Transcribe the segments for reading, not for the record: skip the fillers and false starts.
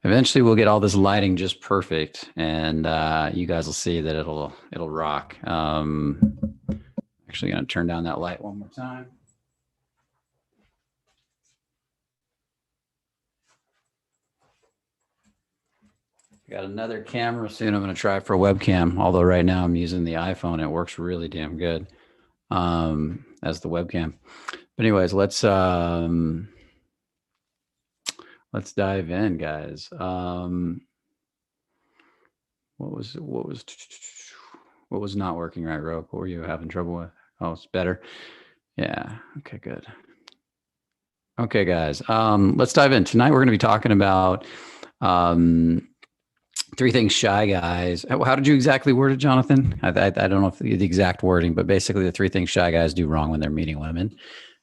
Eventually, we'll get all this lighting just perfect, and you guys will see that it'll rock. Actually, gonna turn down that light one more time. Got another camera soon. I'm gonna try for a webcam. Although right now I'm using the iPhone, it works really damn good as the webcam. But anyways, let's dive in, guys. What was not working right, Rope? What were you having trouble with? Oh, it's better. Yeah. Okay, good. Okay, guys. Let's dive in. Tonight we're going to be talking about three things shy guys. How did you exactly word it, Jonathan? I don't know if the exact wording, but basically the three things shy guys do wrong when they're meeting women.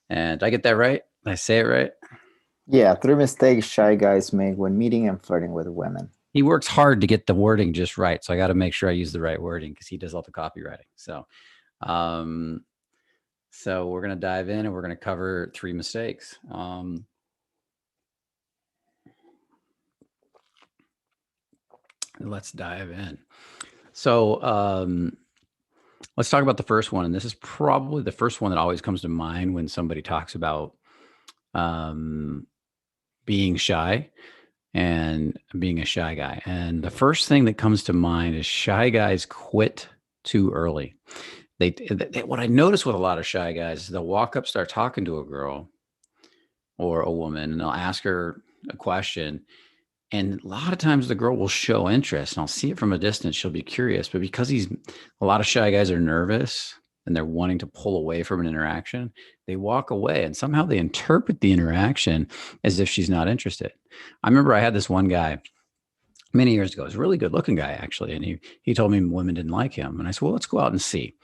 And did I get that right? Did I say it right? Yeah, three mistakes shy guys make when meeting and flirting with women. He works hard to get the wording just right. So I got to make sure I use the right wording because he does all the copywriting. So we're going to dive in and we're going to cover three mistakes. Let's dive in. So let's talk about the first one. And this is probably the first one that always comes to mind when somebody talks about being shy and being a shy guy. And the first thing that comes to mind is shy guys quit too early. What I notice with a lot of shy guys is they'll walk up, start talking to a girl or a woman, and they'll ask her a question. And a lot of times the girl will show interest, and I'll see it from a distance. She'll be curious, but because a lot of shy guys are nervous and they're wanting to pull away from an interaction, they walk away and somehow they interpret the interaction as if she's not interested. I remember I had this one guy many years ago. He was a really good looking guy, actually. And he told me women didn't like him. And I said, well, let's go out and see.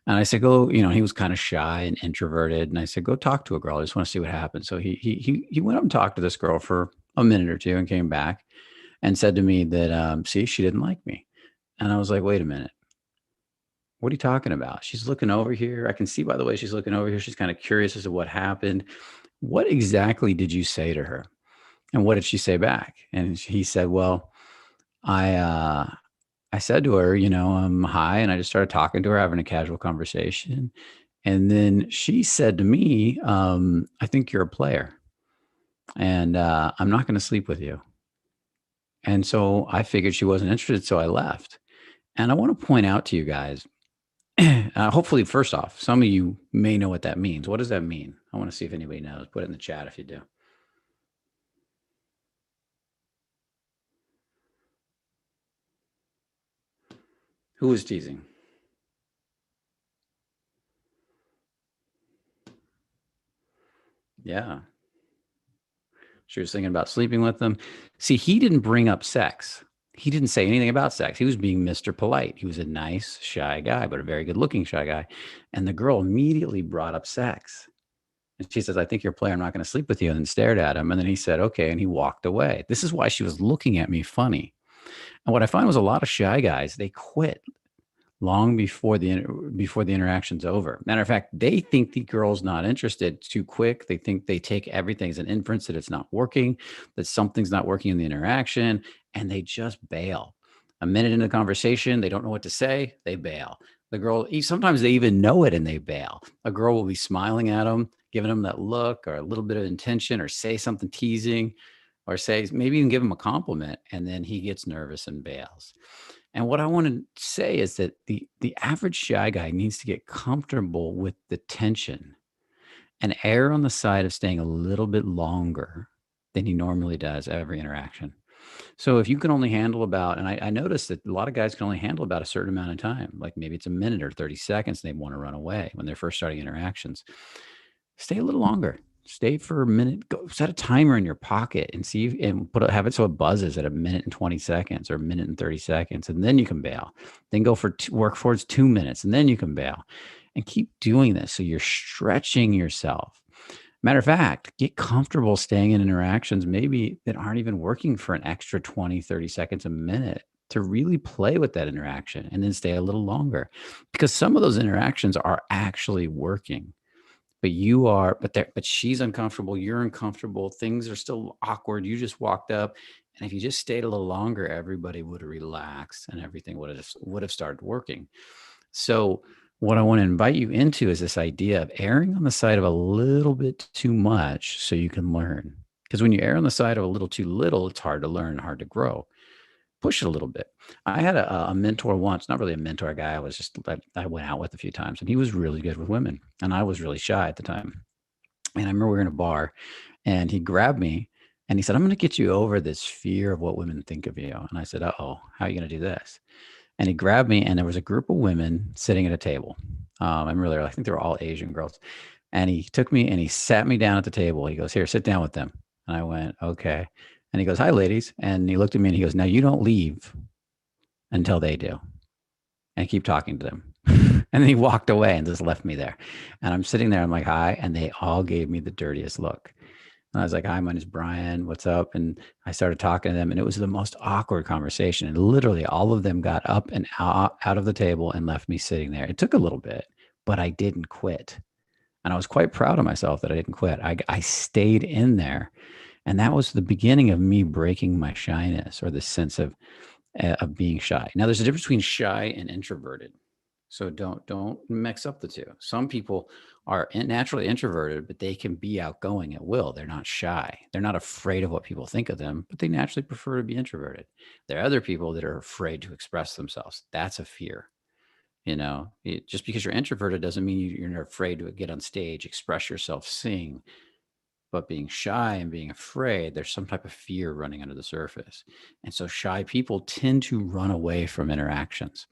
And I said, go, he was kind of shy and introverted. And I said, go talk to a girl. I just want to see what happens. So he went up and talked to this girl for a minute or two and came back and said to me that, see, she didn't like me. And I was like, wait a minute. What are you talking about? She's looking over here. I can see by the way she's looking over here. She's kind of curious as to what happened. What exactly did you say to her? And what did she say back? And he said, well, I said to her, hi. And I just started talking to her, having a casual conversation. And then she said to me, I think you're a player and I'm not going to sleep with you. And so I figured she wasn't interested. So I left. And I want to point out to you guys, hopefully, first off, some of you may know what that means. What does that mean? I want to see if anybody knows. Put it in the chat if you do. Who was teasing? Yeah. She was thinking about sleeping with them. See, he didn't bring up sex. He didn't say anything about sex. He was being Mr. Polite. He was a nice, shy guy, but a very good looking shy guy. And the girl immediately brought up sex. And she says, I think you're a player. I'm not going to sleep with you. And then stared at him. And then he said, okay. And he walked away. This is why she was looking at me funny. And what I find was a lot of shy guys, they quit long before the interaction's over. Matter of fact, they think the girl's not interested too quick. They think they take everything as an inference that it's not working, that something's not working in the interaction, and they just bail. A minute into the conversation, they don't know what to say, they bail. The girl, sometimes they even know it and they bail. A girl will be smiling at them, giving them that look or a little bit of intention or say something teasing or say, maybe even give him a compliment, and then he gets nervous and bails. And what I want to say is that the average shy guy needs to get comfortable with the tension and err on the side of staying a little bit longer than he normally does every interaction. So if you can only handle about, and I noticed that a lot of guys can only handle about a certain amount of time, like maybe it's a minute or 30 seconds, and they want to run away when they're first starting interactions. Stay a little longer. Stay for a minute. Go set a timer in your pocket and see and have it so it buzzes at a minute and 20 seconds or a minute and 30 seconds, and then you can bail. Then go for work towards 2 minutes, and then you can bail. And keep doing this so you're stretching yourself. Matter of fact, get comfortable staying in interactions maybe that aren't even working for an extra 20, 30 seconds a minute to really play with that interaction and then stay a little longer because some of those interactions are actually working. but you are, but she's uncomfortable. You're uncomfortable. Things are still awkward. You just walked up. And if you just stayed a little longer, everybody would have relaxed and everything would have started working. So what I want to invite you into is this idea of erring on the side of a little bit too much so you can learn. Because when you err on the side of a little too little, it's hard to learn, hard to grow. Push it a little bit. I had a mentor once, not really a mentor, a guy I went out with a few times, and he was really good with women. And I was really shy at the time. And I remember we were in a bar and he grabbed me and he said, I'm going to get you over this fear of what women think of you. And I said, uh-oh, how are you going to do this? And he grabbed me and there was a group of women sitting at a table. I think they were all Asian girls. And he took me and he sat me down at the table. He goes, here, sit down with them. And I went, okay. And he goes, hi, ladies. And he looked at me and he goes, now you don't leave until they do. And keep talking to them. And then he walked away and just left me there. And I'm sitting there, I'm like, hi. And they all gave me the dirtiest look. And I was like, hi, my name's Brian. What's up? And I started talking to them, and it was the most awkward conversation. And literally, all of them got up and out of the table and left me sitting there. It took a little bit, but I didn't quit. And I was quite proud of myself that I didn't quit. I stayed in there. And that was the beginning of me breaking my shyness or the sense of being shy. Now, there's a difference between shy and introverted. So don't mix up the two. Some people are naturally introverted, but they can be outgoing at will. They're not shy. They're not afraid of what people think of them, but they naturally prefer to be introverted. There are other people that are afraid to express themselves. That's a fear. Just because you're introverted doesn't mean you're afraid to get on stage, express yourself, sing. But being shy and being afraid, there's some type of fear running under the surface. And so shy people tend to run away from interactions.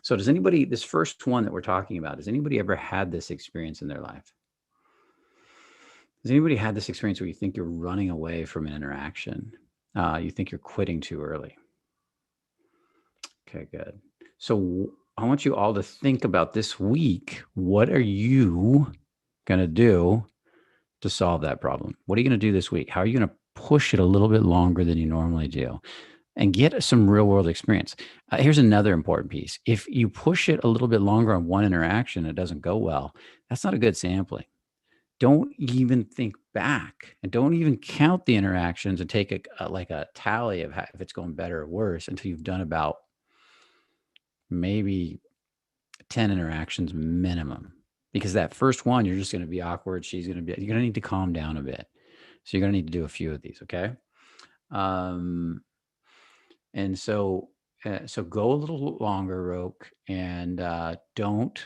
So this first one that we're talking about, has anybody ever had this experience in their life? Has anybody had this experience where you think you're running away from an interaction? You think you're quitting too early? Okay, good. So I want you all to think about this week. What are you going to do to solve that problem? What are you going to do this week? How are you going to push it a little bit longer than you normally do? And get some real world experience. Here's another important piece. If you push it a little bit longer on one interaction, it doesn't go well. That's not a good sampling. Don't even think back and don't even count the interactions and take a tally of if it's going better or worse until you've done about maybe 10 interactions minimum. Because that first one, you're just going to be awkward. You're going to need to calm down a bit. So you're going to need to do a few of these. Okay. And so go a little longer, Roke, and don't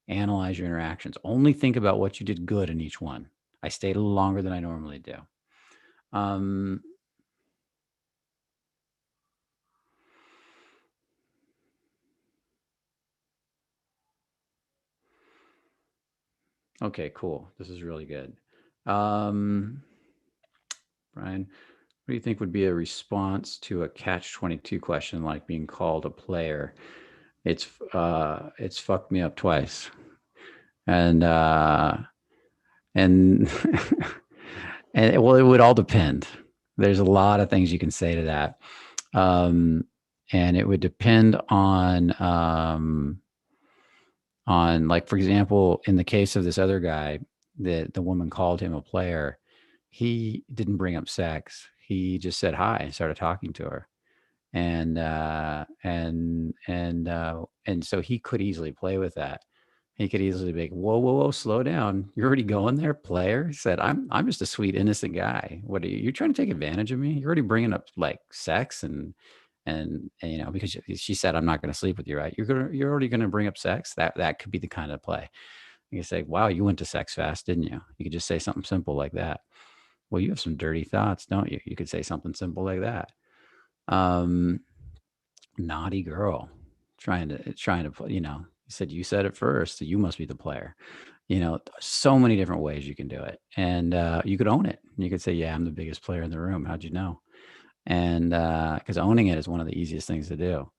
analyze your interactions. Only think about what you did good in each one. I stayed a little longer than I normally do. Okay, cool. This is really good. Brian, what do you think would be a response to a catch-22 question like being called a player? It's fucked me up twice. And and well, it would all depend. There's a lot of things you can say to that. And it would depend on like, for example, in the case of this other guy, the woman called him a player. He didn't bring up sex. He just said hi and started talking to her. And so he could easily play with that. He could easily be like, whoa, whoa, whoa, slow down. You're already going there, player. He said, I'm just a sweet, innocent guy. What are you? You're trying to take advantage of me? You're already bringing up like sex and because she said, I'm not going to sleep with you, right? You're already going to bring up sex. That could be the kind of play. You can say, wow, you went to sex fast, didn't you? You could just say something simple like that. Well, you have some dirty thoughts, don't you? You could say something simple like that. Naughty girl, trying to put, you said it first, so you must be the player. So many different ways you can do it, and you could own it. You could say, yeah, I'm the biggest player in the room. How'd you know? And because owning it is one of the easiest things to do.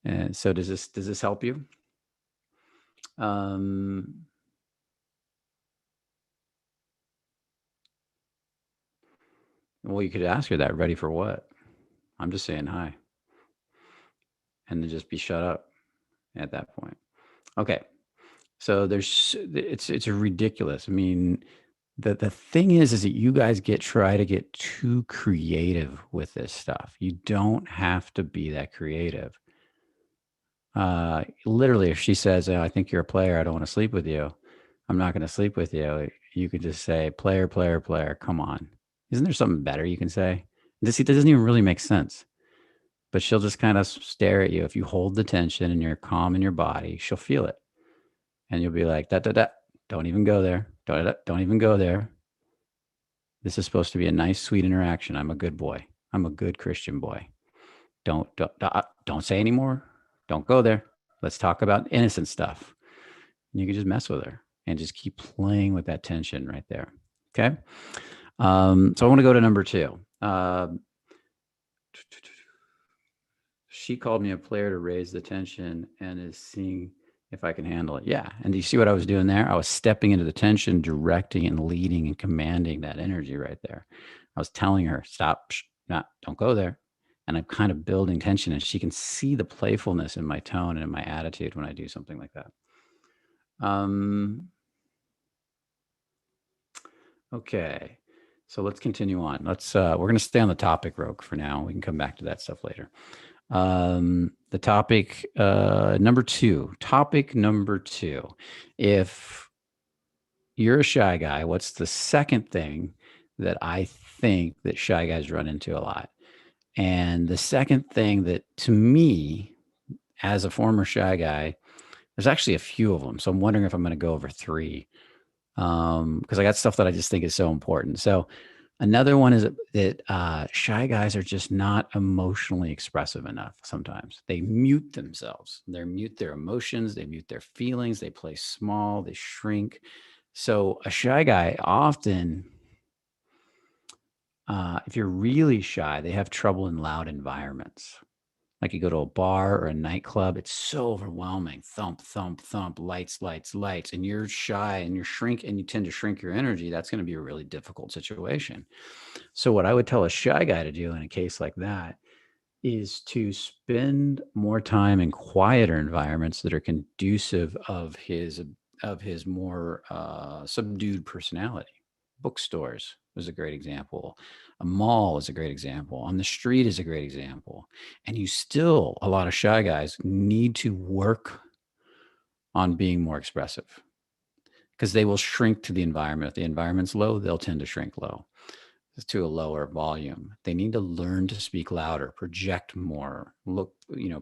And so does this help you? Well, you could ask her that. Ready for what? I'm just saying hi, and then just be shut up at that point. Okay. So it's ridiculous. I mean, the thing is that you guys try to get too creative with this stuff. You don't have to be that creative. Literally, if she says, "Oh, I think you're a player, I don't want to sleep with you. I'm not going to sleep with you." You could just say, "Player, player, player. Come on." Isn't there something better you can say? This doesn't even really make sense. But she'll just kind of stare at you. If you hold the tension and you're calm in your body, she'll feel it, and you'll be like, "Da da da. Don't even go there. Don't even go there. This is supposed to be a nice, sweet interaction. I'm a good boy. I'm a good Christian boy. Don't say anymore. Don't go there. Let's talk about innocent stuff." And you can just mess with her and just keep playing with that tension right there. Okay. So I want to go to number two. She called me a player to raise the tension and is seeing if I can handle it. Yeah. And do you see what I was doing there? I was stepping into the tension, directing and leading and commanding that energy right there. I was telling her, stop, don't go there. And I'm kind of building tension, and she can see the playfulness in my tone and in my attitude when I do something like that. Okay. So let's continue on. We're going to stay on the topic, Rogue, for now. We can come back to that stuff later. The topic number two. Topic number two. If you're a shy guy, what's the second thing that I think that shy guys run into a lot? And the second thing that, to me, as a former shy guy, there's actually a few of them. So I'm wondering if I'm going to go over three, because I got stuff that I just think is so important. So another one is that shy guys are just not emotionally expressive enough. Sometimes they mute themselves. They mute their emotions. They mute their feelings. They play small. They shrink. So a shy guy often, if you're really shy, they have trouble in loud environments. Like you go to a bar or a nightclub, it's so overwhelming. Thump, thump, thump, lights, lights, lights. And you're shy and you tend to shrink your energy. That's going to be a really difficult situation. So, what I would tell a shy guy to do in a case like that is to spend more time in quieter environments that are conducive of his more subdued personality. Bookstores is a great example. A mall is a great example. On the street is a great example. And a lot of shy guys need to work on being more expressive, because they will shrink to the environment. If the environment's low, they'll tend to shrink low to a lower volume. They need to learn to speak louder, project more,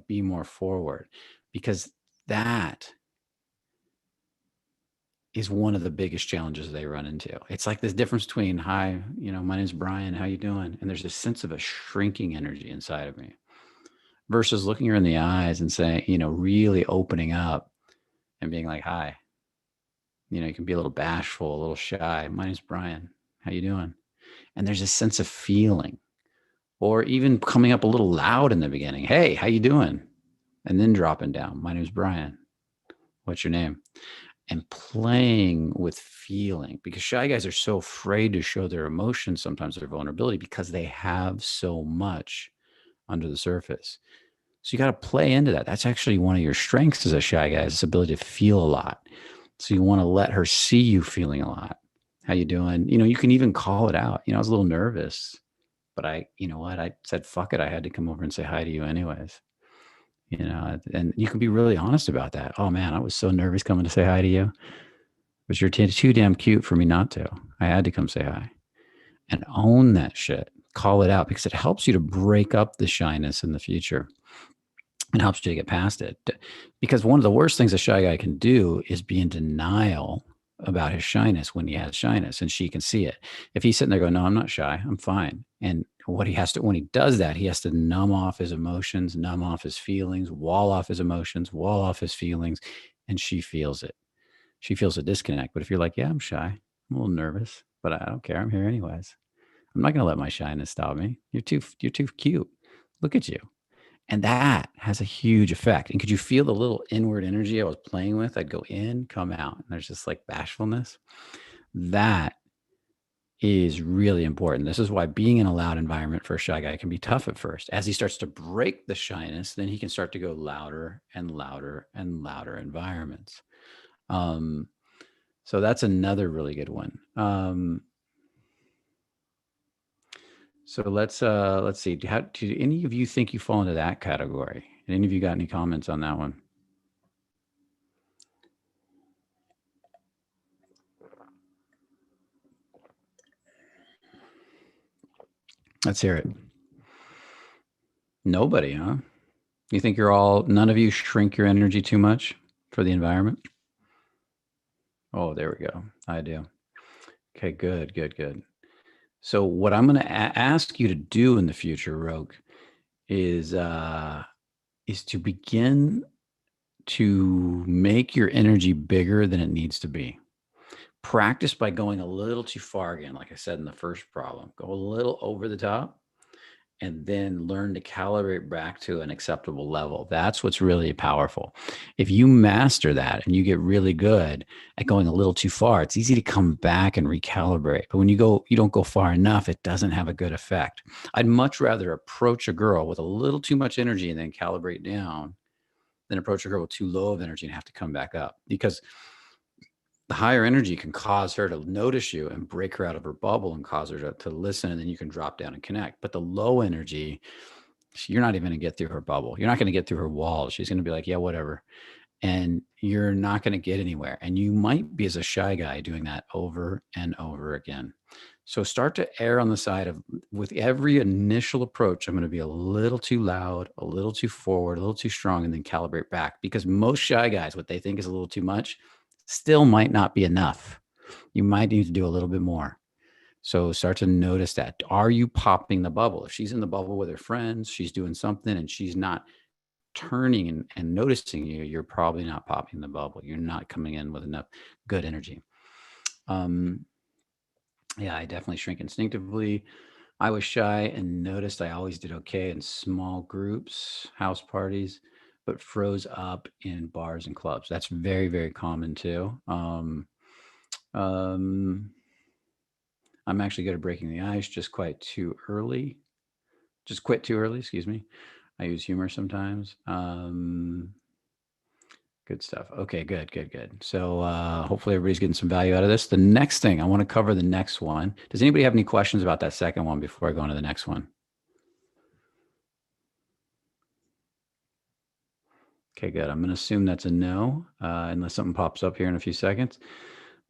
be more forward, because that is one of the biggest challenges they run into. It's like this difference between, "Hi, my name's Brian, how you doing?" And there's this sense of a shrinking energy inside of me, versus looking her in the eyes and saying, really opening up and being like, "Hi." You can be a little bashful, a little shy. "My name's Brian, how you doing?" And there's a sense of feeling, or even coming up a little loud in the beginning. "Hey, how you doing?" And then dropping down. "My name's Brian. What's your name?" And playing with feeling, because shy guys are so afraid to show their emotions, sometimes their vulnerability, because they have so much under the surface. So you got to play into that. That's actually one of your strengths as a shy guy, is this ability to feel a lot. So you want to let her see you feeling a lot. "How you doing?" You can even call it out. I was a little nervous, but I said, fuck it. I had to come over and say hi to you anyways. And you can be really honest about that. "Oh man, I was so nervous coming to say hi to you, but you're too damn cute for me not to. I had to come say hi." And own that shit. Call it out, because it helps you to break up the shyness in the future. It helps you to get past it. Because one of the worst things a shy guy can do is be in denial about his shyness when he has shyness, and she can see it. If he's sitting there going, "No, I'm not shy, I'm fine." And when he does that, he has to numb off his emotions, numb off his feelings, wall off his emotions, wall off his feelings, and she feels it. She feels a disconnect. But if you're like, "Yeah, I'm shy, I'm a little nervous, but I don't care. I'm here anyways. I'm not going to let my shyness stop me. You're too cute. Look at you." And that has a huge effect. And could you feel the little inward energy I was playing with? I'd go in, come out, and there's just like bashfulness. That is really important. This is why being in a loud environment for a shy guy can be tough at first. As he starts to break the shyness, then he can start to go louder and louder and louder environments. Um, so that's another really good one. So let's see. Do any of you think you fall into that category? Any of you got any comments on that one? Let's hear it. Nobody, huh? You think none of you shrink your energy too much for the environment? Oh, there we go. I do. Okay, good, good, good. So what I'm going to ask you to do in the future, Rogue, is to begin to make your energy bigger than it needs to be. Practice by going a little too far again, like I said in the first problem. Go a little over the top and then learn to calibrate back to an acceptable level. That's what's really powerful. If you master that and you get really good at going a little too far, it's easy to come back and recalibrate. But when you don't go far enough, it doesn't have a good effect. I'd much rather approach a girl with a little too much energy and then calibrate down than approach a girl with too low of energy and have to come back up, because the higher energy can cause her to notice you and break her out of her bubble and cause her to listen, and then you can drop down and connect. But the low energy, you're not even going to get through her bubble. You're not going to get through her walls. She's going to be like, yeah, whatever. And you're not going to get anywhere. And you might be, as a shy guy, doing that over and over again. So start to err on the side of, with every initial approach, I'm going to be a little too loud, a little too forward, a little too strong, and then calibrate back. Because most shy guys, what they think is a little too much, still might not be enough. You might need to do a little bit more. So start to notice that. Are you popping the bubble? If she's in the bubble with her friends, she's doing something and she's not turning and noticing you, you're probably not popping the bubble. You're not coming in with enough good energy. Yeah, I definitely shrink instinctively. I was shy and noticed I always did okay in small groups, house parties, but froze up in bars and clubs. That's very, very common too. Um, I'm actually good at breaking the ice, just quite too early. Just quit too early, excuse me. I use humor sometimes. Good stuff. Okay, good, good, good. So hopefully everybody's getting some value out of this. The next thing, I want to cover the next one. Does anybody have any questions about that second one before I go on to the next one? Okay, good. I'm going to assume that's a no, unless something pops up here in a few seconds.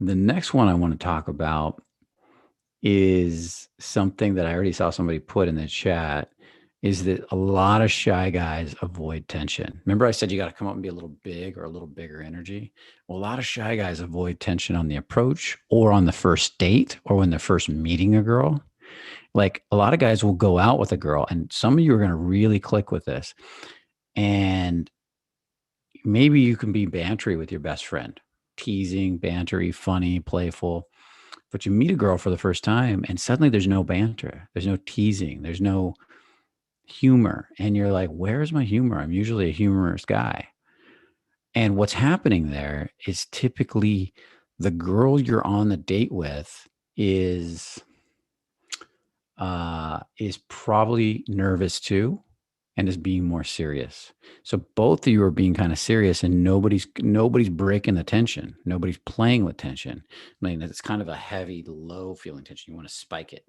The next one I want to talk about is something that I already saw somebody put in the chat, is that a lot of shy guys avoid tension. Remember I said you got to come up and be a little big or a little bigger energy? Well, a lot of shy guys avoid tension on the approach or on the first date or when they're first meeting a girl. Like, a lot of guys will go out with a girl, and some of you are going to really click with this. And maybe you can be bantery with your best friend, teasing, bantery, funny, playful. But you meet a girl for the first time and suddenly there's no banter, there's no teasing, there's no humor. And you're like, where's my humor? I'm usually a humorous guy. And what's happening there is typically the girl you're on the date with is probably nervous too and is being more serious. So both of you are being kind of serious, and nobody's breaking the tension. Nobody's playing with tension. I mean, it's kind of a heavy, low feeling tension. You want to spike it.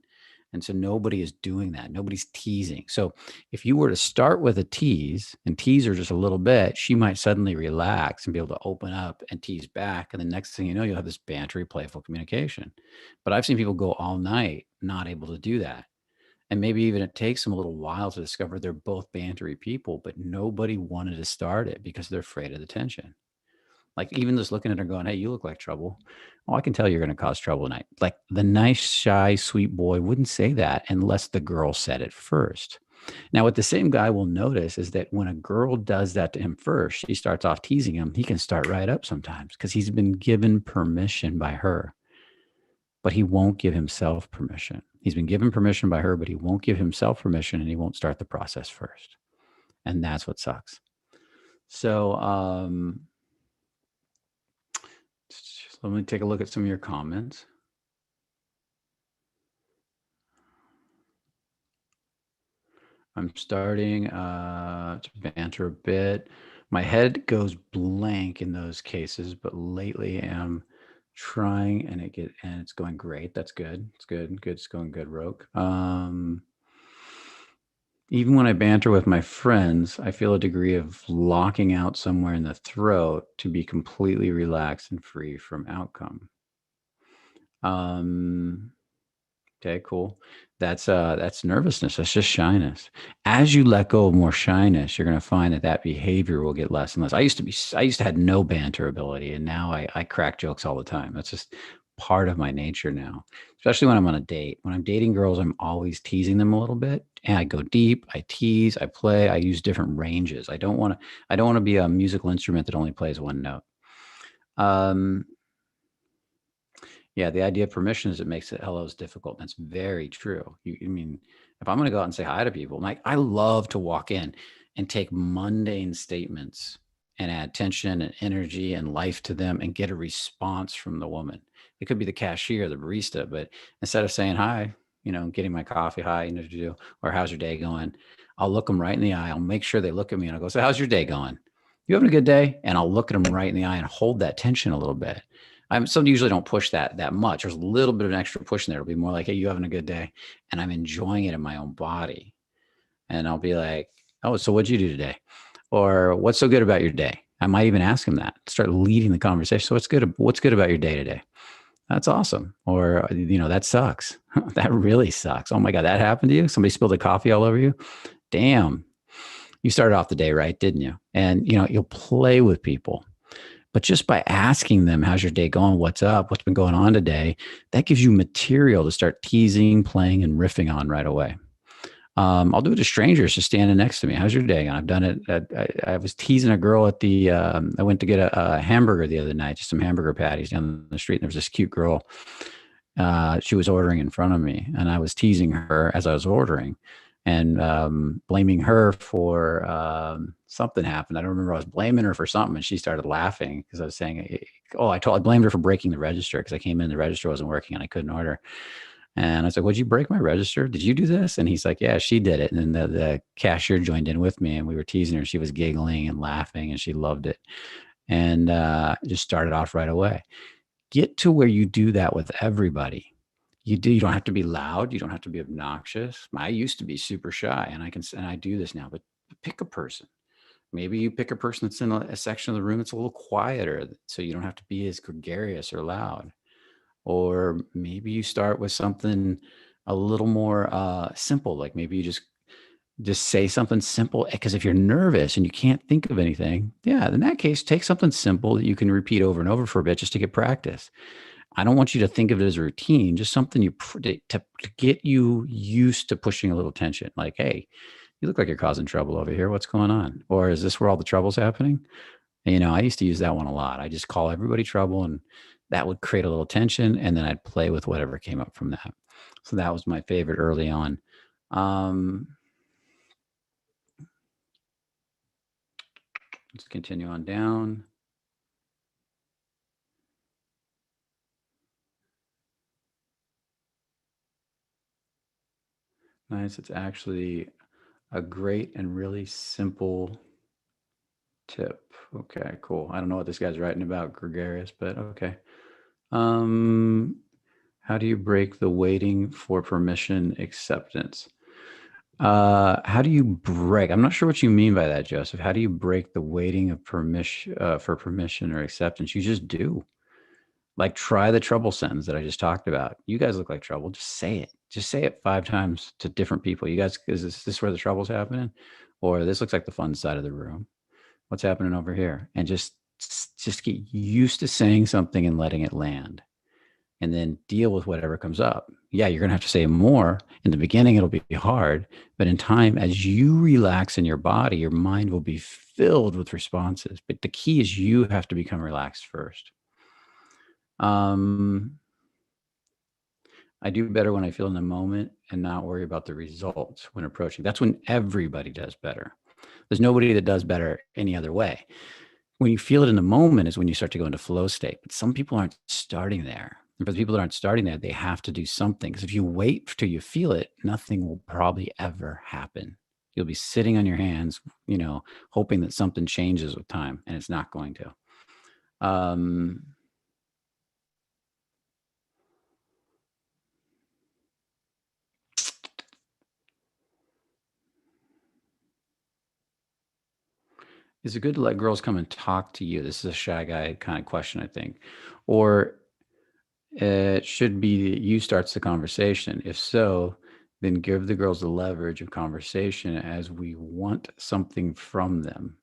And so nobody is doing that. Nobody's teasing. So if you were to start with a tease and tease her just a little bit, she might suddenly relax and be able to open up and tease back. And the next thing you know, you'll have this bantery, playful communication. But I've seen people go all night not able to do that. And maybe even it takes them a little while to discover they're both bantery people, but nobody wanted to start it because they're afraid of the tension. Like, even just looking at her going, hey, you look like trouble. Oh, I can tell you're going to cause trouble tonight. Like, the nice, shy, sweet boy wouldn't say that unless the girl said it first. Now, what the same guy will notice is that when a girl does that to him first, she starts off teasing him. He can start right up sometimes because he's been given permission by her, but he won't give himself permission. He's been given permission by her, but he won't give himself permission, and he won't start the process first. And that's what sucks. So let me take a look at some of your comments. I'm starting to banter a bit. My head goes blank in those cases, but lately I'm trying and it's going great. That's good. It's good. Good. It's going good, Roke. Even when I banter with my friends, I feel a degree of locking out somewhere in the throat to be completely relaxed and free from outcome. Um, Okay, cool. That's nervousness. That's just shyness. As you let go of more shyness, you're going to find that that behavior will get less and less. I used to have no banter ability, and now I crack jokes all the time. That's just part of my nature now, especially when I'm on a date. When I'm dating girls, I'm always teasing them a little bit, and I go deep. I tease. I play. I use different ranges. I don't want to be a musical instrument that only plays one note. Um, Yeah, the idea of permission is it makes it hellos difficult. That's very true. I mean, if I'm going to go out and say hi to people, like I love to walk in and take mundane statements and add tension and energy and life to them and get a response from the woman. It could be the cashier, the barista, but instead of saying hi, getting my coffee, hi, or how's your day going? I'll look them right in the eye. I'll make sure they look at me and I'll go, so how's your day going? You having a good day? And I'll look at them right in the eye and hold that tension a little bit. I'm some usually don't push that much. There's a little bit of an extra push in there. It'll be more like, hey, you having a good day? And I'm enjoying it in my own body. And I'll be like, oh, so what'd you do today? Or what's so good about your day? I might even ask him that. Start leading the conversation. So what's good about your day today? That's awesome. Or, that sucks. That really sucks. Oh my God, that happened to you? Somebody spilled the coffee all over you? Damn. You started off the day right, didn't you? And you'll play with people. But just by asking them, how's your day going? What's up? What's been going on today? That gives you material to start teasing, playing, and riffing on right away. I'll do it to strangers just standing next to me. How's your day? And I've done it. I was teasing a girl at I went to get a hamburger the other night, just some hamburger patties down the street. And there was this cute girl. She was ordering in front of me, and I was teasing her as I was ordering and blaming her for something happened. I don't remember. I was blaming her for something, and she started laughing because I was saying, "Oh, I blamed her for breaking the register because I came in, the register wasn't working, and I couldn't order." And I was like, "Would you break my register? Did you do this?" And he's like, "Yeah, she did it." And then the cashier joined in with me, and we were teasing her. She was giggling and laughing, and she loved it, and just started off right away. Get to where you do that with everybody. You don't have to be loud. You don't have to be obnoxious. I used to be super shy, and I do this now. But pick a person. Maybe you pick a person that's in a section of the room that's a little quieter, so you don't have to be as gregarious or loud. Or maybe you start with something a little more simple, like maybe you just say something simple. Because if you're nervous and you can't think of anything, yeah, in that case, take something simple that you can repeat over and over for a bit just to get practice. I don't want you to think of it as a routine, just something to get you used to pushing a little tension. Like, hey, you look like you're causing trouble over here. What's going on? Or is this where all the trouble's happening? And, I used to use that one a lot. I just call everybody trouble, and that would create a little tension. And then I'd play with whatever came up from that. So that was my favorite early on. Um, let's continue on down. Nice. It's actually a great and really simple tip. Okay, cool. I don't know what this guy's writing about gregarious, but okay. Um, how do you break the waiting for permission acceptance? How do you break? I'm not sure what you mean by that, Joseph. How do you break the waiting of permission for permission or acceptance? You just do. Like try the trouble sentence that I just talked about. You guys look like trouble. Just say it. Just say it 5 times to different people. You guys, is this where the trouble's happening? Or this looks like the fun side of the room. What's happening over here? And just get used to saying something and letting it land, and then deal with whatever comes up. Yeah, you're going to have to say more. In the beginning, it'll be hard, but in time, as you relax in your body, your mind will be filled with responses. But the key is you have to become relaxed first. Um, I do better when I feel in the moment and not worry about the results when approaching. That's when everybody does better. There's nobody that does better any other way. When you feel it in the moment is when you start to go into flow state. But some people aren't starting there. And for the people that aren't starting there, they have to do something. Because if you wait till you feel it, nothing will probably ever happen. You'll be sitting on your hands, hoping that something changes with time, and it's not going to. Um, is it good to let girls come and talk to you? This is a shy guy kind of question, I think. Or it should be that you starts the conversation. If so, then give the girls the leverage of conversation as we want something from them.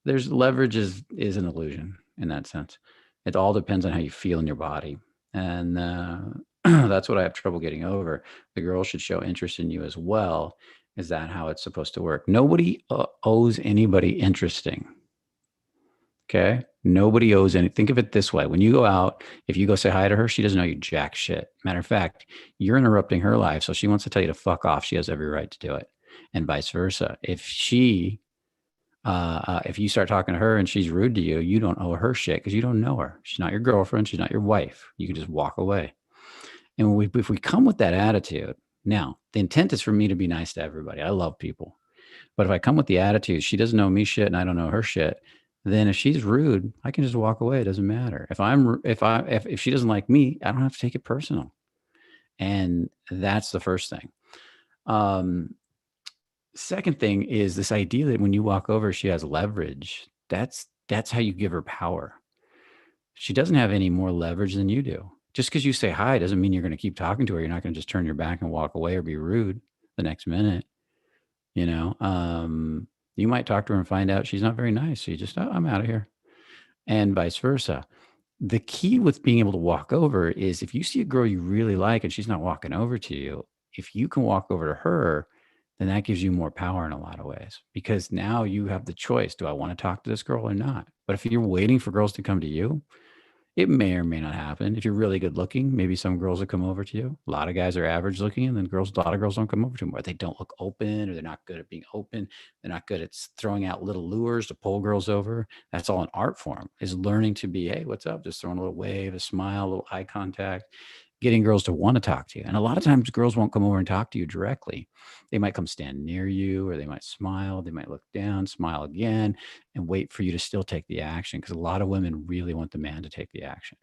There's leverage is an illusion in that sense. It all depends on how you feel in your body. And that's what I have trouble getting over. The girl should show interest in you as well. Is that how it's supposed to work? Nobody owes anybody interesting. Okay. Nobody owes any. Think of it this way. When you go out, if you go say hi to her, she doesn't know you jack shit. Matter of fact, you're interrupting her life. So she wants to tell you to fuck off. She has every right to do it. And vice versa. If you start talking to her and she's rude to you, you don't owe her shit because you don't know her. She's not your girlfriend. She's not your wife. You can just walk away. And if we come with that attitude, now the intent is for me to be nice to everybody. I love people. But if I come with the attitude, she doesn't know me shit and I don't know her shit, then if she's rude, I can just walk away. It doesn't matter. If she doesn't like me, I don't have to take it personal. And that's the first thing. Second thing is this idea that when you walk over, she has leverage. That's how you give her power. She doesn't have any more leverage than you do. Just because you say hi doesn't mean you're going to keep talking to her. You're not going to just turn your back and walk away or be rude the next minute. You know, you might talk to her and find out she's not very nice. So you just, I'm out of here. And vice versa. The key with being able to walk over is if you see a girl you really like and she's not walking over to you, if you can walk over to her, then that gives you more power in a lot of ways because now you have the choice. Do I want to talk to this girl or not? But if you're waiting for girls to come to you, it may or may not happen. If you're really good looking, maybe some girls will come over to you. A lot of guys are average looking, and then a lot of girls don't come over to them, or they don't look open, or they're not good at being open. They're not good at throwing out little lures to pull girls over. That's all an art form, is learning to be, hey, what's up? Just throwing a little wave, a smile, a little eye contact, getting girls to want to talk to you. And a lot of times girls won't come over and talk to you directly. They might come stand near you, or they might smile. They might look down, smile again, and wait for you to still take the action. Because a lot of women really want the man to take the action.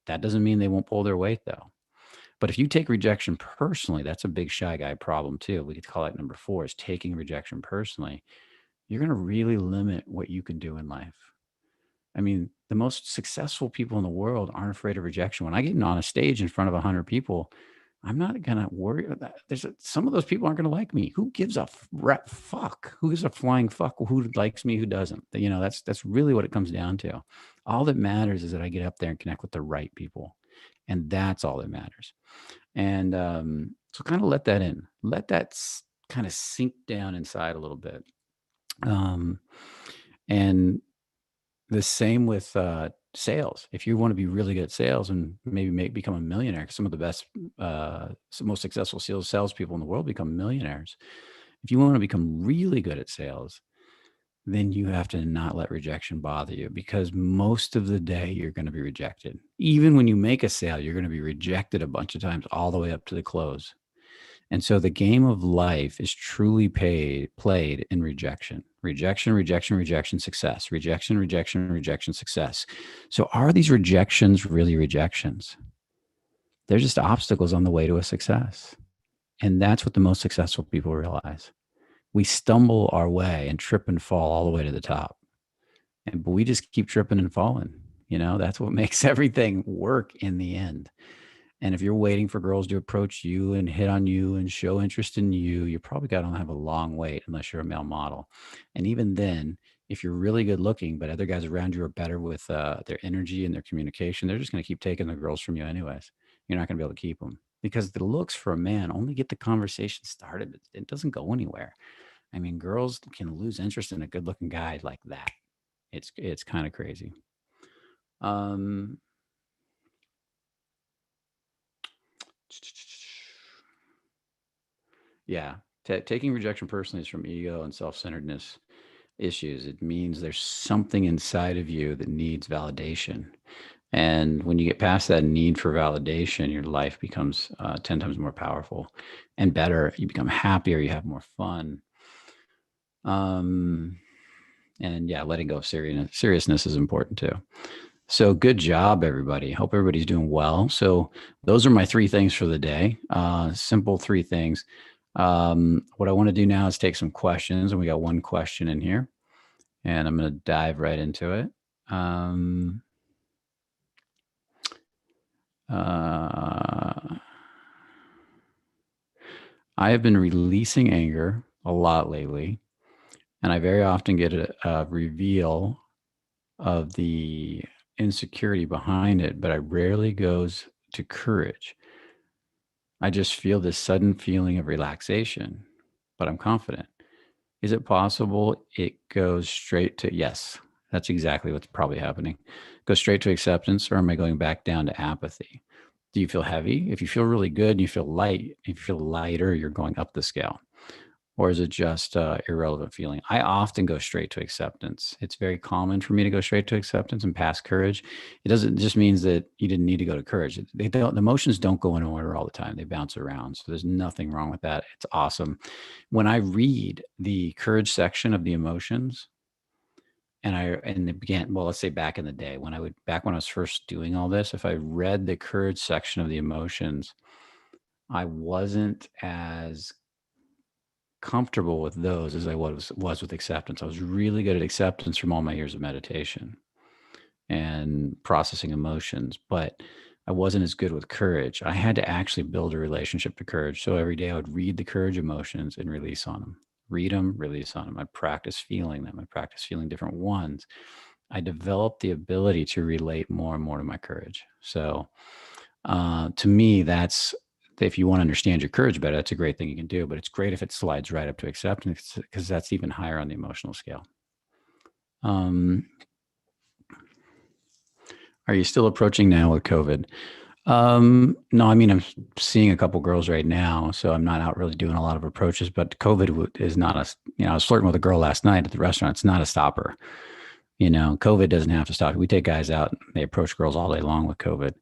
That doesn't mean they won't pull their weight though. But if you take rejection personally, that's a big shy guy problem too. We could call it number 4 is taking rejection personally. You're going to really limit what you can do in life. I mean, the most successful people in the world aren't afraid of rejection. When I get on a stage in front of 100 people, I'm not going to worry about that. Some of those people aren't going to like me. Who gives a fuck? Who gives a flying fuck? Who likes me? Who doesn't? That's really what it comes down to. All that matters is that I get up there and connect with the right people. And that's all that matters. And so kind of let that in. Let that kind of sink down inside a little bit. And the same with sales. If you want to be really good at sales and maybe become a millionaire, because some of the best, most successful salespeople in the world become millionaires. If you want to become really good at sales, then you have to not let rejection bother you because most of the day you're going to be rejected. Even when you make a sale, you're going to be rejected a bunch of times all the way up to the close. And so the game of life is truly played in rejection, rejection, rejection, rejection, success, rejection, rejection, rejection, success. So are these rejections really rejections? They're just obstacles on the way to a success. And that's what the most successful people realize. We stumble our way and trip and fall all the way to the top. But we just keep tripping and falling. That's what makes everything work in the end. And if you're waiting for girls to approach you and hit on you and show interest in you, you're probably going to have a long wait unless you're a male model. And even then, if you're really good looking, but other guys around you are better with their energy and their communication, they're just going to keep taking the girls from you anyways. You're not going to be able to keep them because the looks for a man only get the conversation started. It doesn't go anywhere. I mean, girls can lose interest in a good looking guy like that. It's kind of crazy. Yeah. Taking rejection personally is from ego and self-centeredness issues. It means there's something inside of you that needs validation. And when you get past that need for validation, your life becomes 10 times more powerful and better. You become happier. You have more fun. Um, and yeah, letting go of seriousness is important too. So good job, everybody. Hope everybody's doing well. So those are my three things for the day. Simple three things. What I want to do now is take some questions, and we got one question in here, and I'm going to dive right into it. Um, uh, I have been releasing anger a lot lately, and I very often get a reveal of the insecurity behind it, but I rarely goes to courage. I just feel this sudden feeling of relaxation, but I'm confident. Is it possible it goes straight to yes? That's exactly what's probably happening. Go straight to acceptance, or am I going back down to apathy? Do you feel heavy? If you feel really good and you feel light, if you feel lighter, you're going up the scale. Or is it just irrelevant feeling? I often go straight to acceptance. It's very common for me to go straight to acceptance and past courage. It doesn't just means that you didn't need to go to courage. They don't. The emotions don't go in order all the time. They bounce around. So there's nothing wrong with that. It's awesome. When I read the courage section of the emotions, and it began, well, let's say back in the day when I was first doing all this, if I read the courage section of the emotions, I wasn't as comfortable with those as I was with acceptance. I was really good at acceptance from all my years of meditation and processing emotions, but I wasn't as good with courage. I had to actually build a relationship to courage. So every day I would read the courage emotions and release on them. Read them, release on them. I practice feeling them. I practice feeling different ones. I developed the ability to relate more and more to my courage. So to me, that's if you want to understand your courage better, that's a great thing you can do. But it's great if it slides right up to acceptance because that's even higher on the emotional scale. Um, are you still approaching now with COVID? No, I mean, I'm seeing a couple girls right now, so I'm not out really doing a lot of approaches. But COVID is not I was flirting with a girl last night at the restaurant. It's not a stopper. COVID doesn't have to stop. We take guys out; they approach girls all day long with COVID.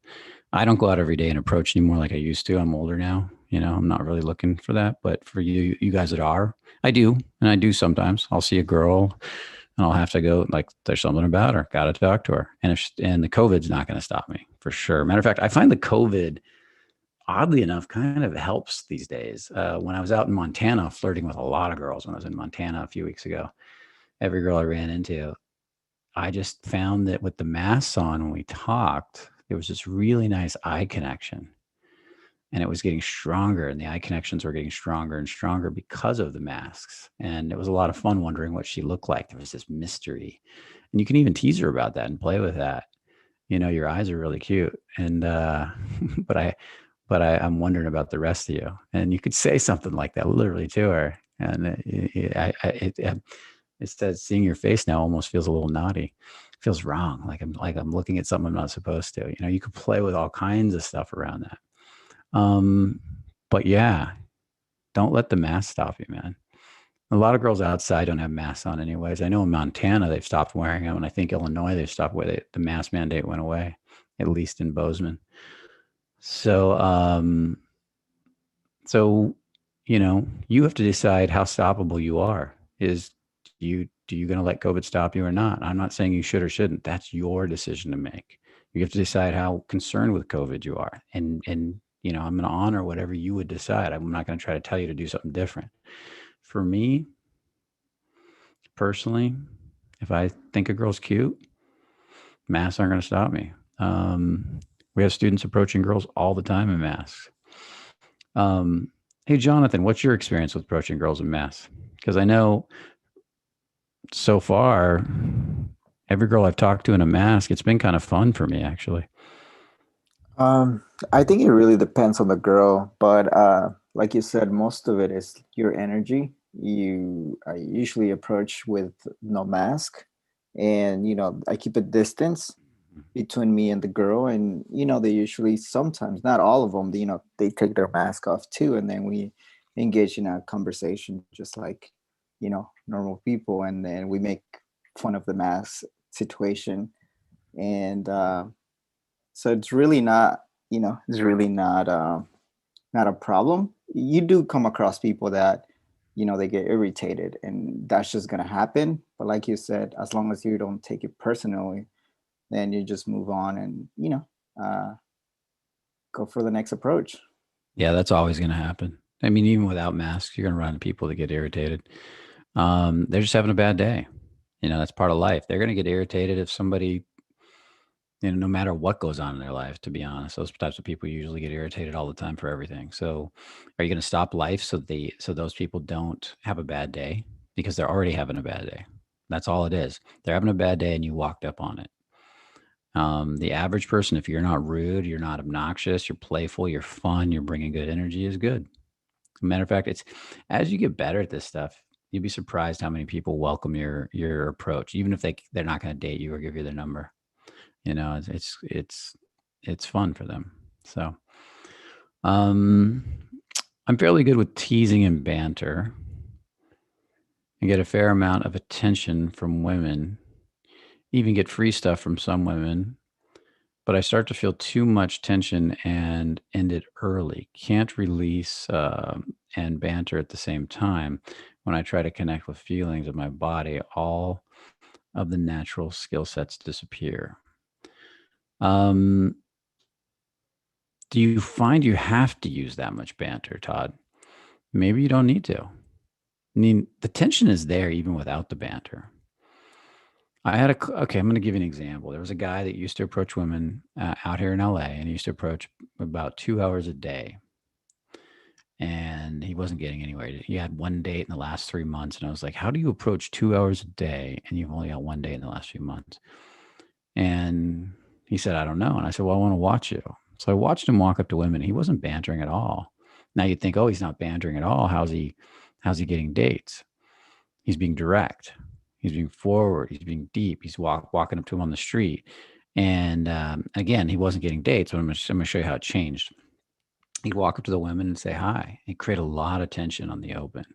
I don't go out every day and approach anymore like I used to. I'm older now. I'm not really looking for that. But for you guys that are, I do, and I do sometimes. I'll see a girl and I'll have to go like, there's something about her. Got to talk to her. And the COVID's not going to stop me for sure. Matter of fact, I find the COVID, oddly enough, kind of helps these days. When I was out in Montana, flirting with a lot of girls when I was in Montana a few weeks ago, every girl I ran into, I just found that with the masks on when we talked, there was this really nice eye connection and it was getting stronger and the eye connections were getting stronger and stronger because of the masks. And it was a lot of fun wondering what she looked like. There was this mystery. And you can even tease her about that and play with that. Your eyes are really cute. And but I'm wondering about the rest of you. And you could say something like that literally to her. And it says seeing your face now almost feels a little naughty. It feels wrong. Like I'm looking at something I'm not supposed to. You could play with all kinds of stuff around that. Um, but yeah, don't let the mask stop you, man. A lot of girls outside don't have masks on, anyways. I know in Montana they've stopped wearing them, and I think Illinois they've stopped where the mask mandate went away, at least in Bozeman. So, so you have to decide how stoppable you are. Is you going to let COVID stop you or not? I'm not saying you should or shouldn't. That's your decision to make. You have to decide how concerned with COVID you are, and I'm going to honor whatever you would decide. I'm not going to try to tell you to do something different. For me personally, if I think a girl's cute, masks aren't going to stop me. We have students approaching girls all the time in masks. Hey, Jonathan, what's your experience with approaching girls in masks? Because I know so far, every girl I've talked to in a mask, it's been kind of fun for me, actually. I think it really depends on the girl, but like you said, most of it is your energy. I usually approach with no mask, and I keep a distance between me and the girl, and they usually sometimes, not all of them, they take their mask off too, and then we engage in a conversation just like normal people, and then we make fun of the mask situation, and so it's really not, it's really not a problem. You do come across people that they get irritated, and that's just going to happen. But like you said, as long as you don't take it personally, then you just move on and, uh, go for the next approach. Yeah, that's always going to happen. I mean, even without masks, you're going to run into people that get irritated. They're just having a bad day. That's part of life. They're going to get irritated if somebody, no matter what goes on in their life, to be honest, those types of people usually get irritated all the time for everything. So are you going to stop life so those people don't have a bad day? Because they're already having a bad day. That's all it is. They're having a bad day and you walked up on it. The average person, if you're not rude, you're not obnoxious, you're playful, you're fun, you're bringing good energy, is good. Matter of fact, it's as you get better at this stuff, you'd be surprised how many people welcome your approach, even if they're not going to date you or give you their number. It's fun for them. So, um, I'm fairly good with teasing and banter. I get a fair amount of attention from women, even get free stuff from some women, but I start to feel too much tension and end it early. Can't release and banter at the same time. When I try to connect with feelings of my body, all of the natural skill sets disappear. Um, do you find you have to use that much banter, Todd? Maybe you don't need to. I mean, the tension is there even without the banter. Okay, I'm going to give you an example. There was a guy that used to approach women out here in LA, and he used to approach about 2 hours a day. And he wasn't getting anywhere. He had one date in the last 3 months. And I was like, how do you approach 2 hours a day and you've only got one date in the last few months? And he said, I don't know. And I said, well, I want to watch you. So I watched him walk up to women. He wasn't bantering at all. Now you'd think, oh, he's not bantering at all. How's he getting dates? He's being direct. He's being forward. He's being deep. He's walking up to him on the street. And again, he wasn't getting dates. But I'm going to show you how it changed. He'd walk up to the women and say hi. He'd create a lot of tension on the open.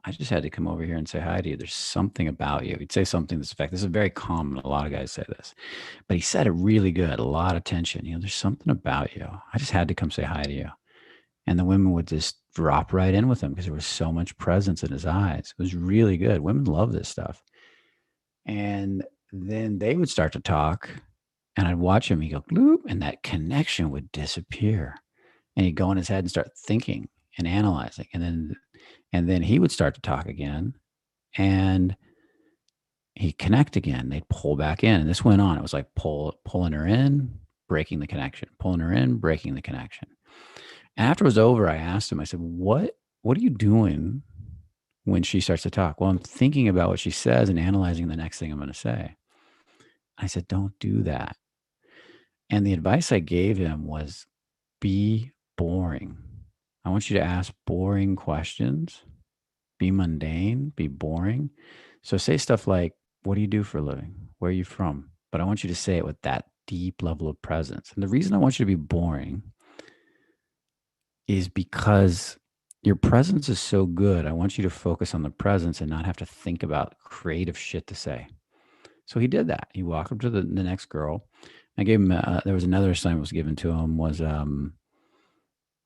I just had to come over here and say hi to you. There's something about you. He'd say something to this effect. This is very common. A lot of guys say this, but he said it really good. A lot of tension. There's something about you. I just had to come say hi to you. And the women would just drop right in with him because there was so much presence in his eyes. It was really good. Women love this stuff. And then they would start to talk, and I'd watch him. He'd go, bloop, and that connection would disappear. And he'd go in his head and start thinking and analyzing. And then he would start to talk again, and he'd connect again. They'd pull back in. And this went on. It was like pulling her in, breaking the connection, pulling her in, breaking the connection. And after it was over, I asked him, I said, what are you doing when she starts to talk? Well, I'm thinking about what she says and analyzing the next thing I'm going to say. I said, don't do that. And the advice I gave him was be boring. I want you to ask boring questions, be mundane, be boring. So say stuff like, what do you do for a living? Where are you from? But I want you to say it with that deep level of presence. And the reason I want you to be boring is because your presence is so good. I want you to focus on the presence and not have to think about creative shit to say. So he did that. He walked up to the next girl. I gave him, there was another assignment was given to him was,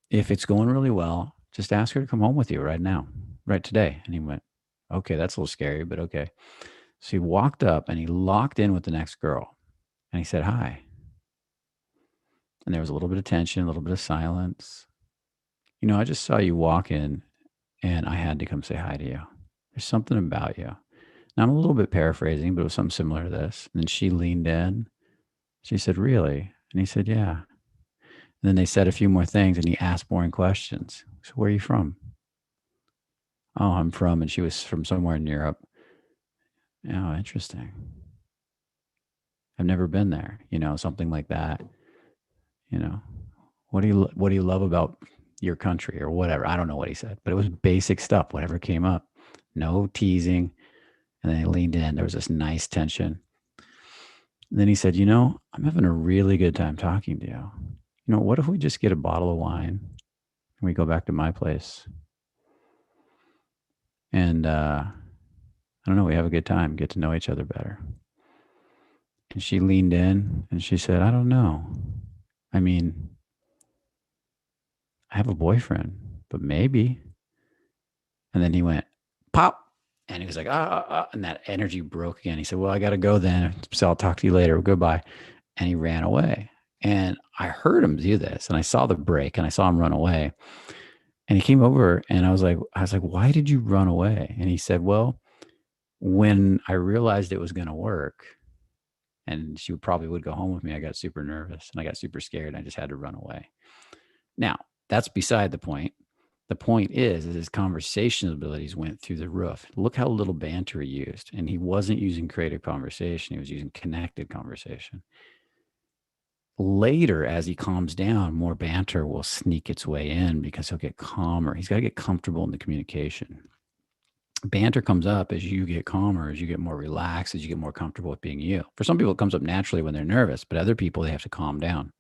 if it's going really well, just ask her to come home with you right now, right today. And he went, okay, that's a little scary, but okay. So he walked up and he locked in with the next girl and he said, hi. And there was a little bit of tension, a little bit of silence. I just saw you walk in and I had to come say hi to you. There's something about you. Now I'm a little bit paraphrasing, but it was something similar to this. And then she leaned in. She said, really? And he said, yeah. And then they said a few more things and he asked boring questions. So where are you from? Oh, I'm from, and she was from somewhere in Europe. Oh, interesting. I've never been there, something like that. You know, what do you love about your country or whatever? I don't know what he said, but it was basic stuff, whatever came up. No teasing. And then he leaned in. There was this nice tension. And then he said, I'm having a really good time talking to you. What if we just get a bottle of wine and we go back to my place? And I don't know, we have a good time, get to know each other better. And she leaned in and she said, I don't know. I mean, I have a boyfriend, but maybe. And then he went, pop. And he was like, and that energy broke again. He said, well, I got to go then. So I'll talk to you later. Goodbye. And he ran away. And I heard him do this, and I saw the break, and I saw him run away. And he came over, and I was like, why did you run away? And he said, well, when I realized it was going to work, and she probably would go home with me, I got super nervous and I got super scared, and I just had to run away. Now, that's beside the point. The point is his conversation abilities went through the roof. Look how little banter he used. And he wasn't using creative conversation, he was using connected conversation. Later, as he calms down, more banter will sneak its way in because he'll get calmer. He's got to get comfortable in the communication. Banter comes up as you get calmer, as you get more relaxed, as you get more comfortable with being you. For some people, it comes up naturally when they're nervous, but other people, they have to calm down.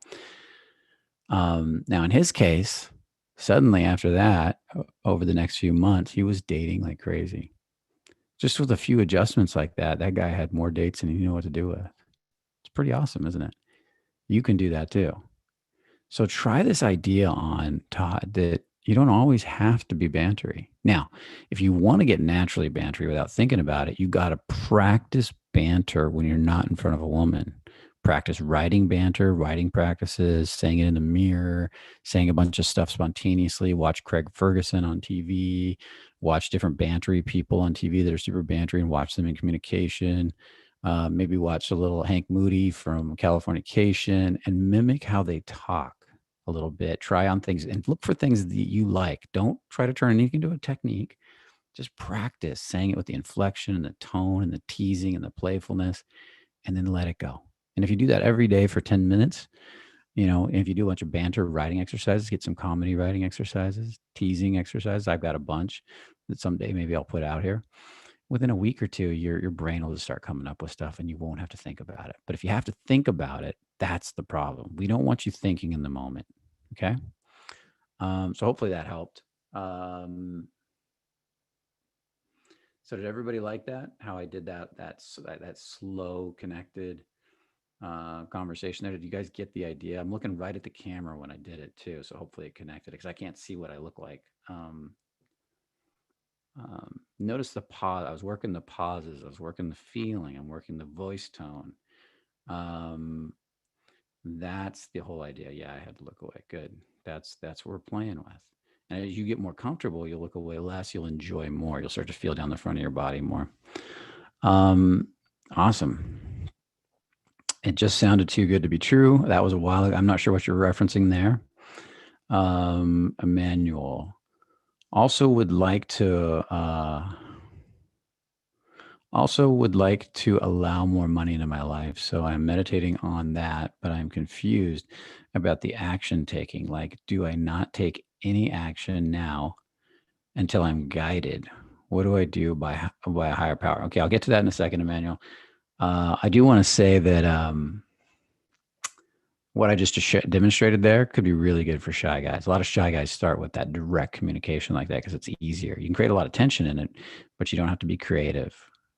Now, in his case, suddenly after that, over the next few months, he was dating like crazy. Just with a few adjustments like that, that guy had more dates than he knew what to do with. It's pretty awesome, isn't it? You can do that too. So try this idea on, Todd, that you don't always have to be bantery. Now, if you want to get naturally bantery without thinking about it, you got to practice banter when you're not in front of a woman. Practice writing banter, writing practices, saying it in the mirror, saying a bunch of stuff spontaneously. Watch Craig Ferguson on TV, watch different bantery people on TV that are super bantery and watch them in communication. Maybe watch a little Hank Moody from Californication and mimic how they talk a little bit. Try on things and look for things that you like. Don't try to turn anything into a technique. Just practice saying it with the inflection and the tone and the teasing and the playfulness, and then let it go. And if you do that every day for 10 minutes, if you do a bunch of banter writing exercises, get some comedy writing exercises, teasing exercises. I've got a bunch that someday maybe I'll put out here. Within a week or two, your brain will just start coming up with stuff and you won't have to think about it. But if you have to think about it, that's the problem. We don't want you thinking in the moment. Okay. So hopefully that helped. So did everybody like that? How I did that slow connected conversation there? Did you guys get the idea? I'm looking right at the camera when I did it too, so hopefully it connected because I can't see what I look like. Notice the pause. I was working the pauses. I was working the feeling. I'm working the voice tone. Um, that's the whole idea. Yeah, I had to look away. Good. That's what we're playing with. And as you get more comfortable, you'll look away less. You'll enjoy more. You'll start to feel down the front of your body more. Awesome. It just sounded too good to be true. That was a while ago. I'm not sure what you're referencing there. Emmanuel also would like to allow more money into my life. So I'm meditating on that, but I'm confused about the action taking. Like, do I not take any action now until I'm guided? What do I do by a higher power? Okay, I'll get to that in a second, Emmanuel. I do want to say that what I just demonstrated there could be really good for shy guys. A lot of shy guys start with that direct communication like that because it's easier. You can create a lot of tension in it, but you don't have to be creative.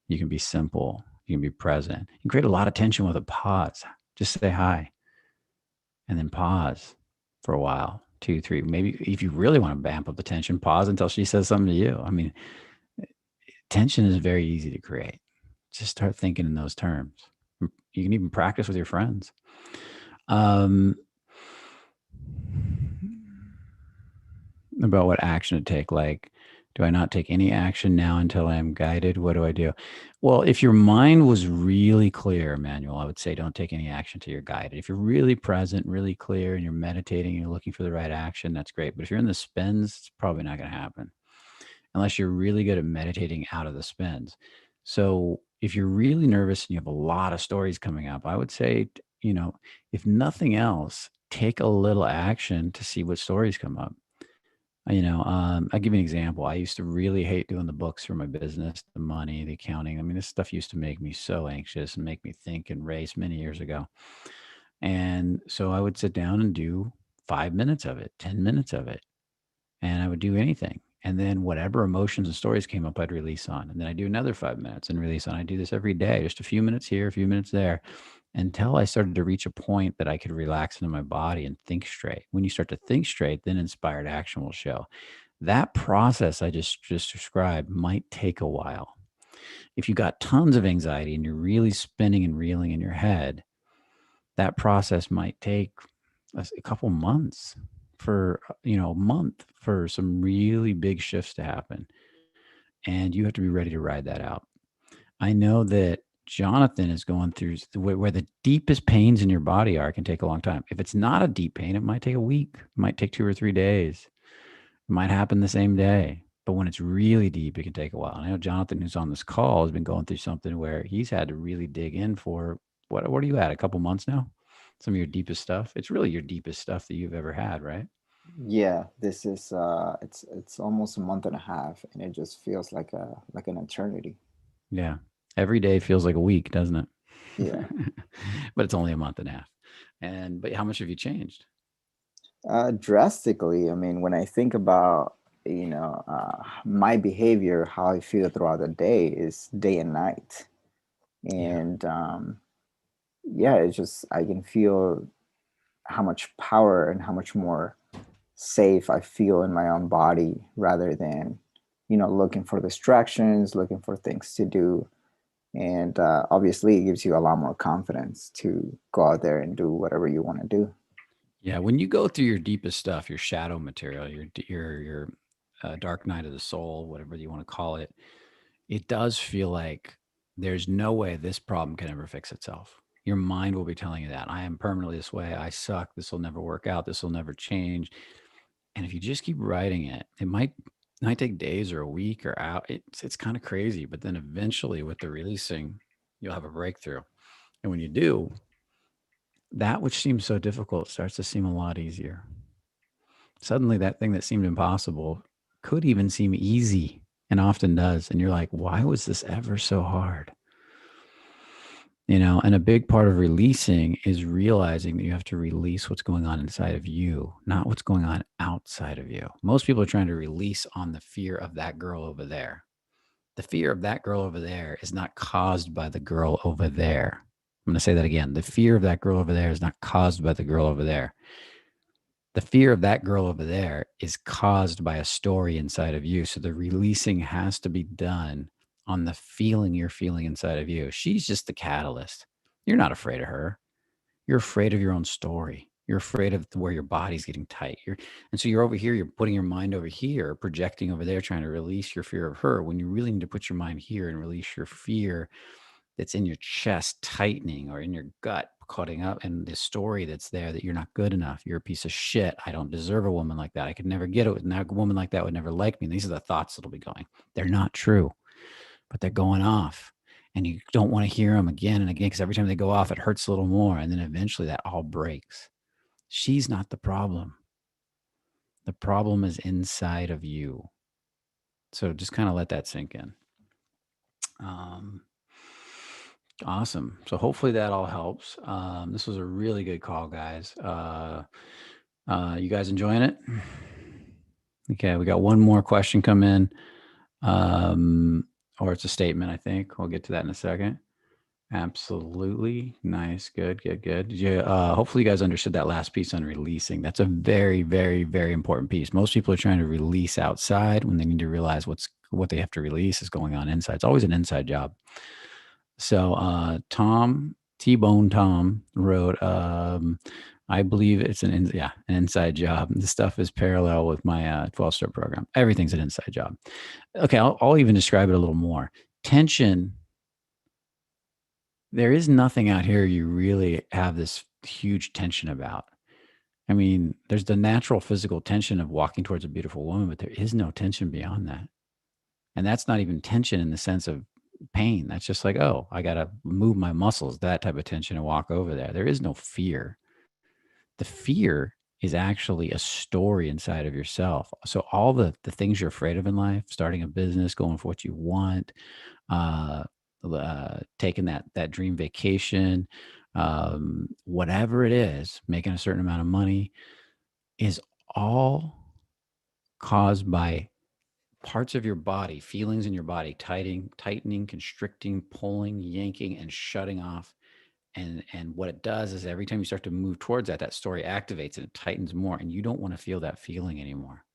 You can be simple. You can be present. You can create a lot of tension with a pause. Just say hi and then pause for a while, 2, 3. Maybe if you really want to vamp up the tension, pause until she says something to you. I mean, tension is very easy to create. Just start thinking in those terms. You can even practice with your friends. About what action to take. Like, do I not take any action now until I'm guided? What do I do? Well, if your mind was really clear, Emmanuel, I would say don't take any action till you're guided. If you're really present, really clear, and you're meditating and you're looking for the right action, that's great. But if you're in the spins, it's probably not going to happen unless you're really good at meditating out of the spins. So if you're really nervous and you have a lot of stories coming up, I would say, if nothing else, take a little action to see what stories come up. I'll give you an example. I used to really hate doing the books for my business, the money, the accounting. I mean, this stuff used to make me so anxious and make me think and race many years ago. And so I would sit down and do 5 minutes of it, 10 minutes of it, and I would do anything. And then whatever emotions and stories came up, I'd release on. And then I do another 5 minutes and release on. I do this every day, just a few minutes here, a few minutes there, until I started to reach a point that I could relax into my body and think straight. When you start to think straight, then inspired action will show. That process I just described might take a while. If you got tons of anxiety and you're really spinning and reeling in your head, that process might take a couple months for, a month for some really big shifts to happen. And you have to be ready to ride that out. I know that Jonathan is going through where the deepest pains in your body are can take a long time. If it's not a deep pain, it might take a week, it might take 2 or 3 days. It might happen the same day. But when it's really deep, it can take a while. And I know Jonathan, who's on this call, has been going through something where he's had to really dig in for what are you at? A couple months now? Some of your deepest stuff. It's really your deepest stuff that you've ever had, right? Yeah, this is it's almost a month and a half, and it just feels like an eternity. Yeah. Every day feels like a week, doesn't it? Yeah. But it's only a month and a half. But how much have you changed? Drastically. I mean, when I think about, my behavior, how I feel throughout the day is day and night. Yeah. And yeah, it's just, I can feel how much power and how much more safe I feel in my own body rather than, looking for distractions, looking for things to do. And obviously, it gives you a lot more confidence to go out there and do whatever you want to do. Yeah, when you go through your deepest stuff, your shadow material, your dark night of the soul, whatever you want to call it, it does feel like there's no way this problem can ever fix itself. Your mind will be telling you that I am permanently this way. I suck. This will never work out. This will never change. And if you just keep writing it, it might take days or a week or out. It's kind of crazy, but then eventually, with the releasing, you'll have a breakthrough. And when you do, that which seems so difficult starts to seem a lot easier. Suddenly, that thing that seemed impossible could even seem easy, and often does. And you're like, why was this ever so hard? And a big part of releasing is realizing that you have to release what's going on inside of you, not what's going on outside of you. Most people are trying to release on the fear of that girl over there. The fear of that girl over there is not caused by the girl over there. I'm going to say that again. The fear of that girl over there is not caused by the girl over there. The fear of that girl over there is caused by a story inside of you. So the releasing has to be done on the feeling you're feeling inside of you. She's just the catalyst. You're not afraid of her. You're afraid of your own story. You're afraid of where your body's getting tight. And so you're over here, you're putting your mind over here, projecting over there, trying to release your fear of her when you really need to put your mind here and release your fear that's in your chest tightening or in your gut cutting up, and the story that's there that you're not good enough, you're a piece of shit, I don't deserve a woman like that, I could never get it, a woman like that would never like me. And these are the thoughts that'll be going. They're not true, but they're going off, and you don't want to hear them again and again, because every time they go off it hurts a little more, and then eventually that all breaks. She's not the problem. The problem is inside of you. So just kind of let that sink in. um, Awesome. So hopefully that all helps. This was a really good call, guys. You guys enjoying it? Okay, we got one more question come in, or it's a statement. I think we'll get to that in a second. Absolutely. Nice. Good, good, good. Hopefully you guys understood that last piece on releasing. That's a very, very, very important piece. Most people are trying to release outside when they need to realize what they have to release is going on inside. It's always an inside job. So T-Bone Tom wrote, I believe it's an inside job. This stuff is parallel with my 12-step program. Everything's an inside job. Okay, I'll even describe it a little more. Tension. There is nothing out here you really have this huge tension about. I mean, there's the natural physical tension of walking towards a beautiful woman, but there is no tension beyond that. And that's not even tension in the sense of pain. That's just like, oh, I got to move my muscles, that type of tension, and walk over there. There is no fear. The fear is actually a story inside of yourself. So all the things you're afraid of in life, starting a business, going for what you want, uh, taking that dream vacation, whatever it is, making a certain amount of money, is all caused by parts of your body, feelings in your body, tightening, constricting, pulling, yanking, and shutting off. And what it does is every time you start to move towards that story activates and it tightens more, and you don't want to feel that feeling anymore.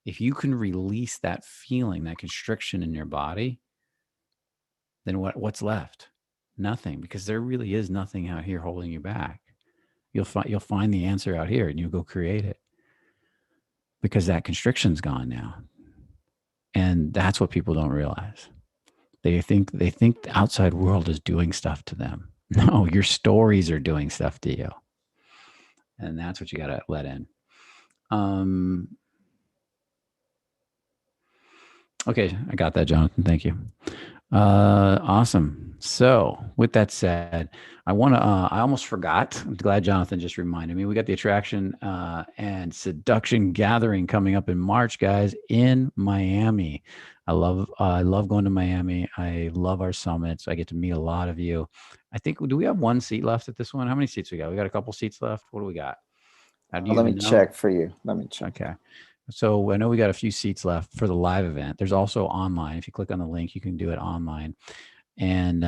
If you can release that feeling, that constriction in your body, then what's left? Nothing, because there really is nothing out here holding you back. You'll find the answer out here, and you'll go create it, because that constriction's gone now. And that's what people don't realize. They think the outside world is doing stuff to them. No, your stories are doing stuff to you. And that's what you got to let in. Okay, I got that, Jonathan. Thank you. Awesome. So, with that said, I want to. I almost forgot. I'm glad Jonathan just reminded me. We got the attraction and seduction gathering coming up in March, guys, in Miami. I love going to Miami. I love our summits. I get to meet a lot of you. I think, do we have one seat left at this one? How many seats we got? We got a couple seats left. What do we got? How do you Let me even know? check for you. Let me check. Okay. So I know we got a few seats left for the live event. There's also online. If you click on the link, you can do it online. And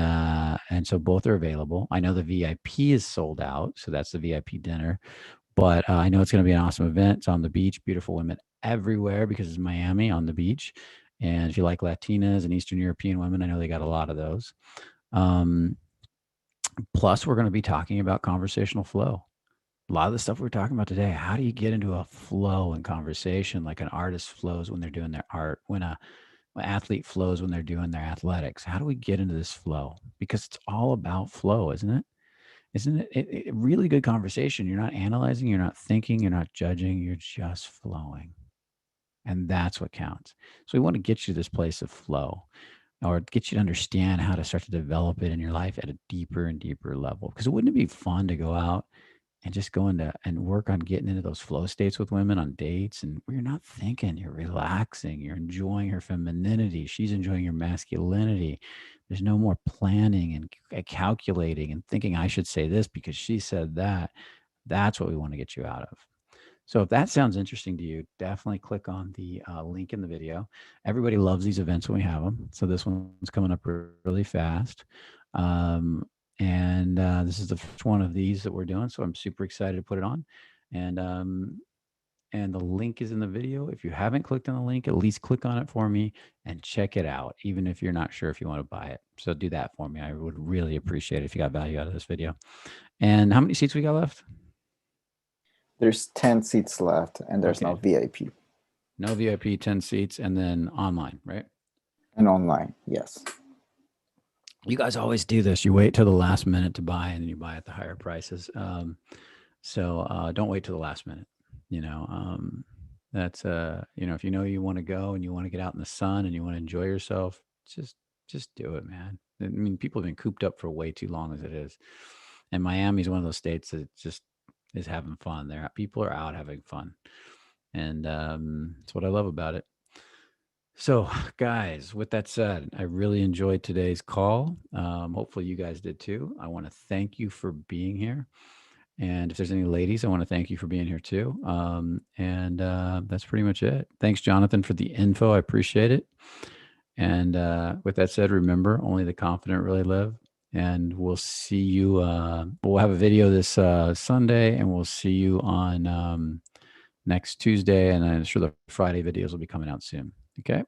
so both are available. I know the VIP is sold out, so that's the VIP dinner. But I know it's going to be an awesome event. It's on the beach, beautiful women everywhere because it's Miami on the beach. And if you like Latinas and Eastern European women, I know they got a lot of those. Plus, we're going to be talking about conversational flow. A lot of the stuff we're talking about today. How do you get into a flow in conversation, like an artist flows when they're doing their art, when an athlete flows when they're doing their athletics? How do we get into this flow? Because it's all about flow, isn't it? Isn't it really good conversation? You're not analyzing, you're not thinking, you're not judging, you're just flowing. And that's what counts. So we want to get you to this place of flow, or get you to understand how to start to develop it in your life at a deeper and deeper level. Because wouldn't it be fun to go out and just go into and work on getting into those flow states with women on dates, and where you're not thinking, you're relaxing, you're enjoying her femininity, she's enjoying your masculinity. There's no more planning and calculating and thinking I should say this because she said that. That's what we want to get you out of. So if that sounds interesting to you, definitely click on the link in the video. Everybody loves these events when we have them. So this one's coming up really fast. And this is the first one of these that we're doing. So I'm super excited to put it on. And the link is in the video. If you haven't clicked on the link, at least click on it for me and check it out, even if you're not sure if you want to buy it. So do that for me. I would really appreciate it if you got value out of this video. And how many seats we got left? There's 10 seats left, and there's no Okay. VIP. No VIP, 10 seats, and then online, right? And online, yes. You guys always do this. You wait till the last minute to buy, and then you buy at the higher prices. So don't wait till the last minute. You know, that's if you know you want to go and you want to get out in the sun and you want to enjoy yourself, just do it, man. I mean, people have been cooped up for way too long as it is, and Miami is one of those states that just is having fun. People are out having fun, and that's what I love about it. So, guys, with that said, I really enjoyed today's call. Hopefully, you guys did too. I want to thank you for being here. And if there's any ladies, I want to thank you for being here too. And that's pretty much it. Thanks, Jonathan, for the info. I appreciate it. And with that said, remember, only the confident really live. And we'll see you. We'll have a video this Sunday, and we'll see you on next Tuesday. And I'm sure the Friday videos will be coming out soon. Okay.